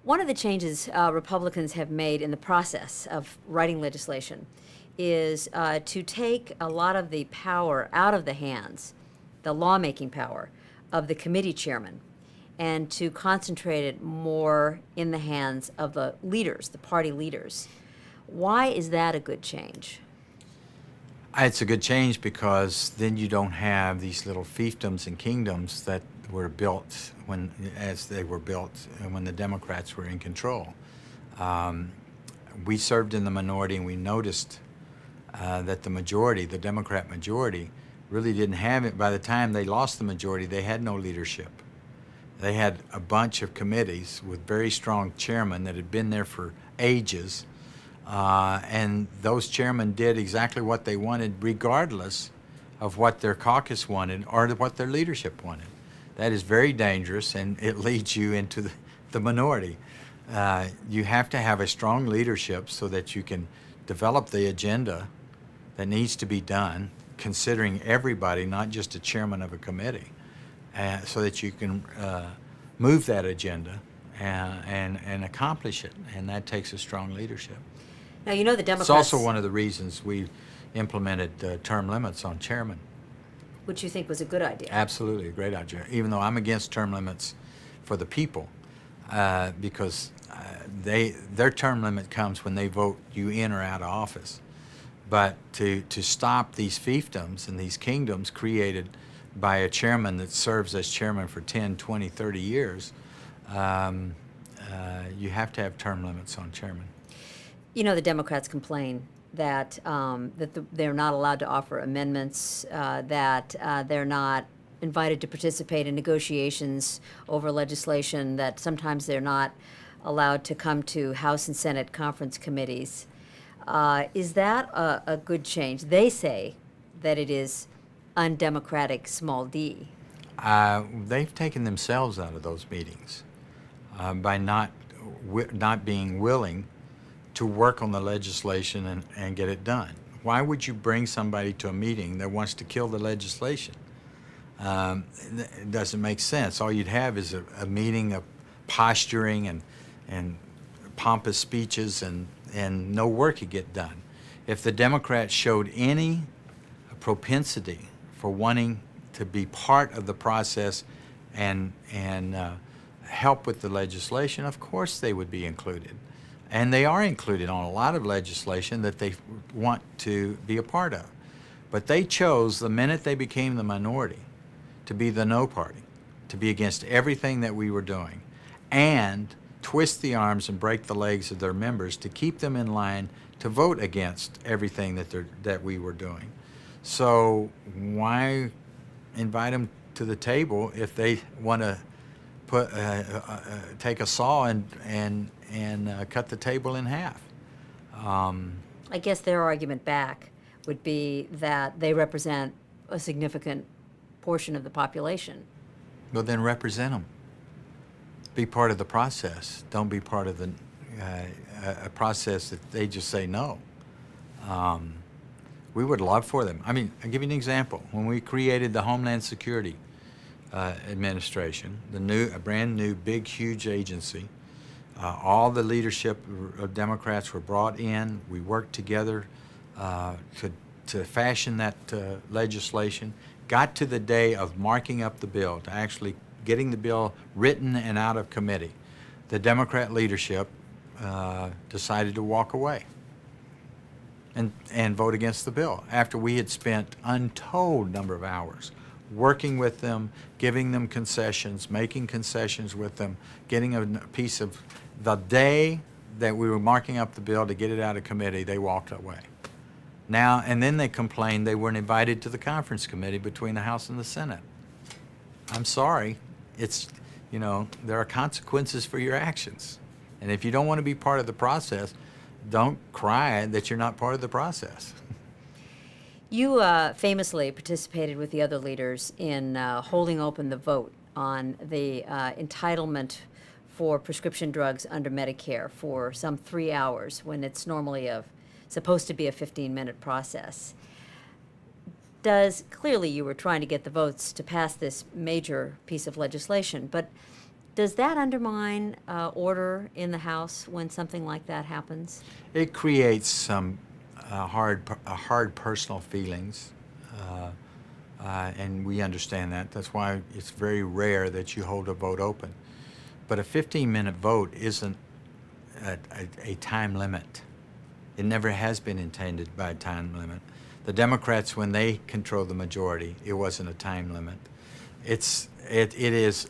One of the changes Republicans have made in the process of writing legislation is to take a lot of the power out of the hands, the lawmaking power, of the committee chairman, and to concentrate it more in the hands of the leaders, the party leaders. Why is that a good change? It's a good change because then you don't have these little fiefdoms and kingdoms that were built as they were built when the Democrats were in control. We served in the minority, and we noticed that the majority, the Democrat majority, really didn't have it. By the time they lost the majority, they had no leadership. They had a bunch of committees with very strong chairmen that had been there for ages, and those chairmen did exactly what they wanted regardless of what their caucus wanted or what their leadership wanted. That is very dangerous, and it leads you into the minority. You have to have a strong leadership so that you can develop the agenda that needs to be done, considering everybody, not just a chairman of a committee, so that you can move that agenda and accomplish it, and that takes a strong leadership. Now, you know the Democrats... It's also one of the reasons we implemented term limits on chairmen. Which you think was a good idea. Absolutely, a great idea, even though I'm against term limits for the people, because their term limit comes when they vote you in or out of office. But to stop these fiefdoms and these kingdoms created by a chairman that serves as chairman for 10, 20, 30 years, you have to have term limits on chairmen. You know, the Democrats complain that they're not allowed to offer amendments, that they're not invited to participate in negotiations over legislation, that sometimes they're not allowed to come to House and Senate conference committees. Is that a good change? They say that it is undemocratic, small d. They've taken themselves out of those meetings by not being willing to work on the legislation and get it done. Why would you bring somebody to a meeting that wants to kill the legislation? It doesn't make sense. All you'd have is a meeting of posturing and pompous speeches and no work would get done. If the Democrats showed any propensity for wanting to be part of the process and help with the legislation, of course they would be included. And they are included on a lot of legislation that they want to be a part of. But they chose, the minute they became the minority, to be the no party, to be against everything that we were doing, and twist the arms and break the legs of their members to keep them in line to vote against everything that we were doing. So why invite them to the table if they want to take a saw and cut the table in half? I guess their argument back would be that they represent a significant portion of the population. Well, then represent them. Be part of the process. Don't be part of a process that they just say no. We would love for them. I mean, I'll give you an example. When we created the Homeland Security Administration, a brand new, big, huge agency, all the leadership of Democrats were brought in. We worked together to fashion that legislation. Got to the day of marking up the bill, to actually getting the bill written and out of committee. The Democrat leadership decided to walk away and vote against the bill after we had spent untold number of hours working with them, giving them concessions, making concessions with them, getting a piece of the day that we were marking up the bill to get it out of committee, they walked away. Now, and then they complained they weren't invited to the conference committee between the House and the Senate. I'm sorry, there are consequences for your actions. And if you don't want to be part of the process, don't cry that you're not part of the process. You famously participated with the other leaders in holding open the vote on the entitlement for prescription drugs under Medicare for some 3 hours when it's normally supposed to be a 15-minute process. Clearly you were trying to get the votes to pass this major piece of legislation, but Does that undermine order in the House when something like that happens? It creates some hard personal feelings, and we understand that. That's why it's very rare that you hold a vote open. But a 15-minute vote isn't a time limit. It never has been intended by a time limit. The Democrats, when they control the majority, it wasn't a time limit. It is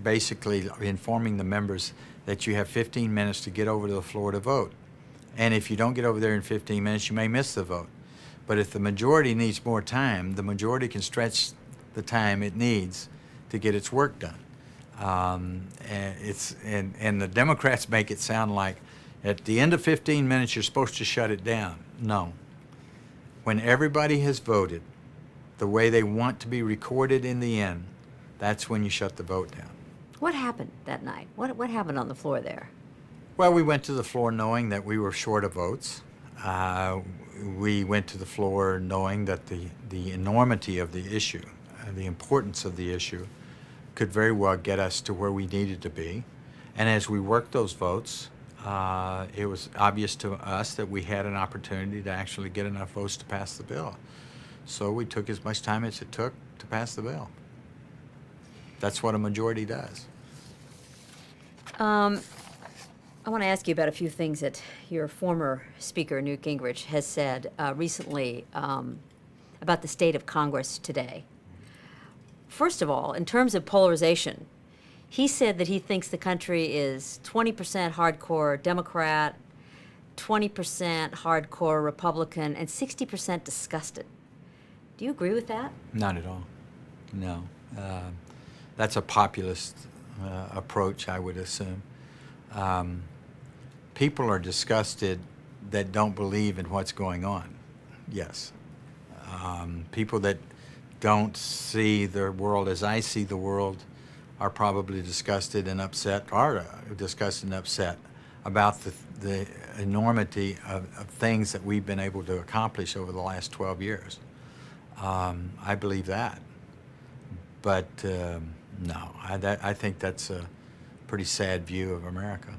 basically informing the members that you have 15 minutes to get over to the floor to vote. And if you don't get over there in 15 minutes, you may miss the vote. But if the majority needs more time, the majority can stretch the time it needs to get its work done. And the Democrats make it sound like at the end of 15 minutes you're supposed to shut it down. No. When everybody has voted the way they want to be recorded in the end, that's when you shut the vote down. What happened that night? What happened on the floor there? Well, we went to the floor knowing that we were short of votes. We went to the floor knowing that the enormity of the issue, the importance of the issue, could very well get us to where we needed to be. And as we worked those votes, it was obvious to us that we had an opportunity to actually get enough votes to pass the bill. So we took as much time as it took to pass the bill. That's what a majority does. I want to ask you about a few things that your former Speaker, Newt Gingrich, has said recently about the state of Congress today. First of all, in terms of polarization, he said that he thinks the country is 20% hardcore Democrat, 20% hardcore Republican, and 60% disgusted. Do you agree with that? Not at all. No. That's a populist approach, I would assume. People are disgusted that don't believe in what's going on. Yes. People that don't see the world as I see the world are probably disgusted and upset, about the enormity of things that we've been able to accomplish over the last 12 years. I believe that. But no, I think that's a pretty sad view of America.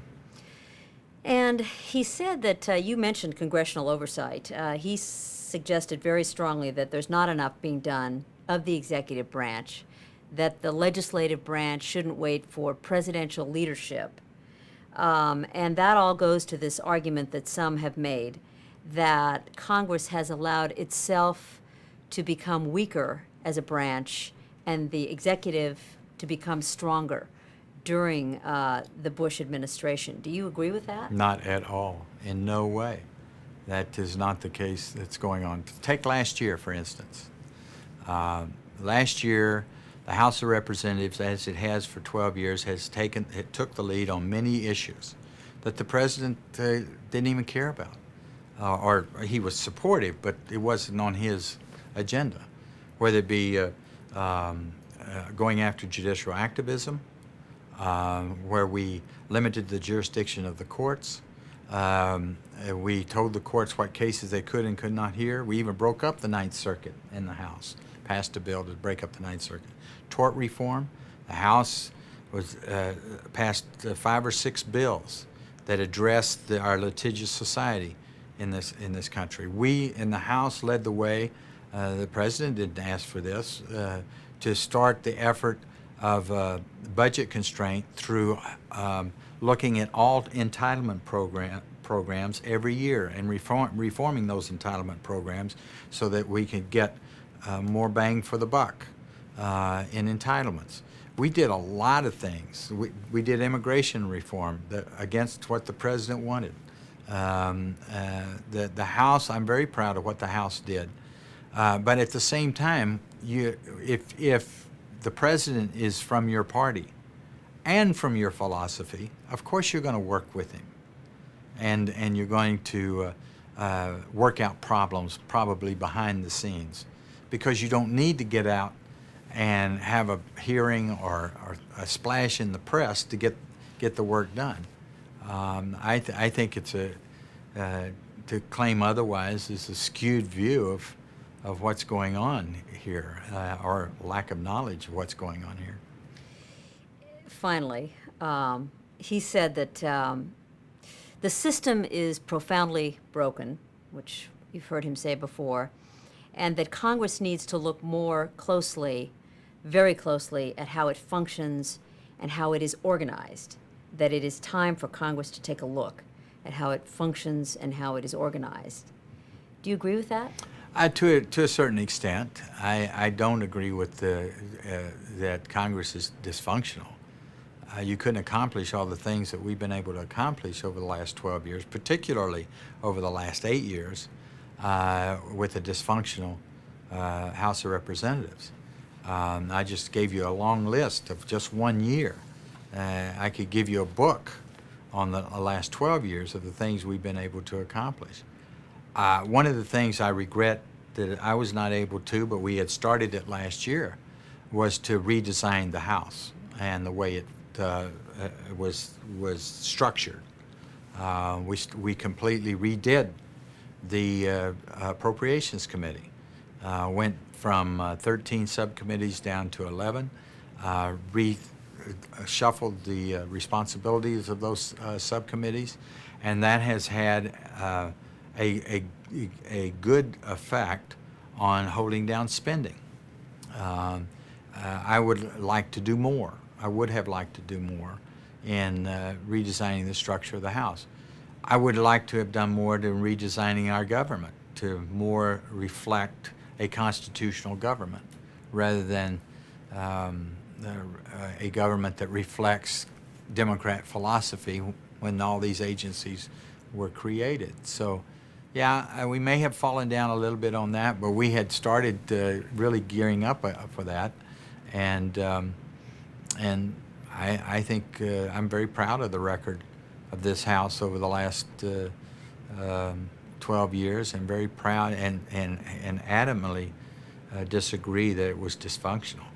And he said that you mentioned congressional oversight. He suggested very strongly that there's not enough being done of the executive branch, that the legislative branch shouldn't wait for presidential leadership. And that all goes to this argument that some have made that Congress has allowed itself to become weaker as a branch and the executive to become stronger during the Bush administration. Do you agree with that? Not at all. In no way. That is not the case that's going on. Take last year, for instance. Last year, the House of Representatives, as it has for 12 years, it took the lead on many issues that the president didn't even care about. Or he was supportive, but it wasn't on his agenda. Whether it be going after judicial activism, where we limited the jurisdiction of the courts. We told the courts what cases they could and could not hear. We even broke up the Ninth Circuit in the House, passed a bill to break up the Ninth Circuit. Tort reform, the House passed 5 or 6 bills that addressed our litigious society in this country. We in the House led the way. The president didn't ask for this, to start the effort of budget constraint through looking at all entitlement programs every year and reforming those entitlement programs so that we can get more bang for the buck in entitlements. We did a lot of things. We did immigration reform against what the president wanted. The House, I'm very proud of what the House did. But at the same time, if the president is from your party and from your philosophy, of course you're going to work with him. And you're going to work out problems probably behind the scenes, because you don't need to get out and have a hearing or a splash in the press to get the work done. I think it's to claim otherwise is a skewed view of what's going on here, or lack of knowledge of what's going on here. finally, he said that the system is profoundly broken, which you've heard him say before, and that Congress needs to look more closely, very closely, at how it functions and how it is organized. That it is time for Congress to take a look at how it functions and how it is organized. Do you agree with that? To a certain extent. I don't agree with that Congress is dysfunctional. You couldn't accomplish all the things that we've been able to accomplish over the last 12 years, particularly over the last 8 years, with a dysfunctional House of Representatives. I just gave you a long list of just 1 year. I could give you a book on the last 12 years of the things we've been able to accomplish. One of the things I regret that I was not able to, but we had started it last year, was to redesign the House and the way it was structured. We completely redid the Appropriations Committee. Went from 13 subcommittees down to 11. Shuffled the responsibilities of those subcommittees, and that has had a good effect on holding down spending. I would like to do more. I would have liked to do more in redesigning the structure of the House. I would like to have done more to redesigning our government to more reflect a constitutional government rather than a government that reflects Democrat philosophy when all these agencies were created. So, yeah, we may have fallen down a little bit on that, but we had started really gearing up for that, and I think I'm very proud of the record of this House over the last 12 years, and very proud and adamantly disagree that it was dysfunctional.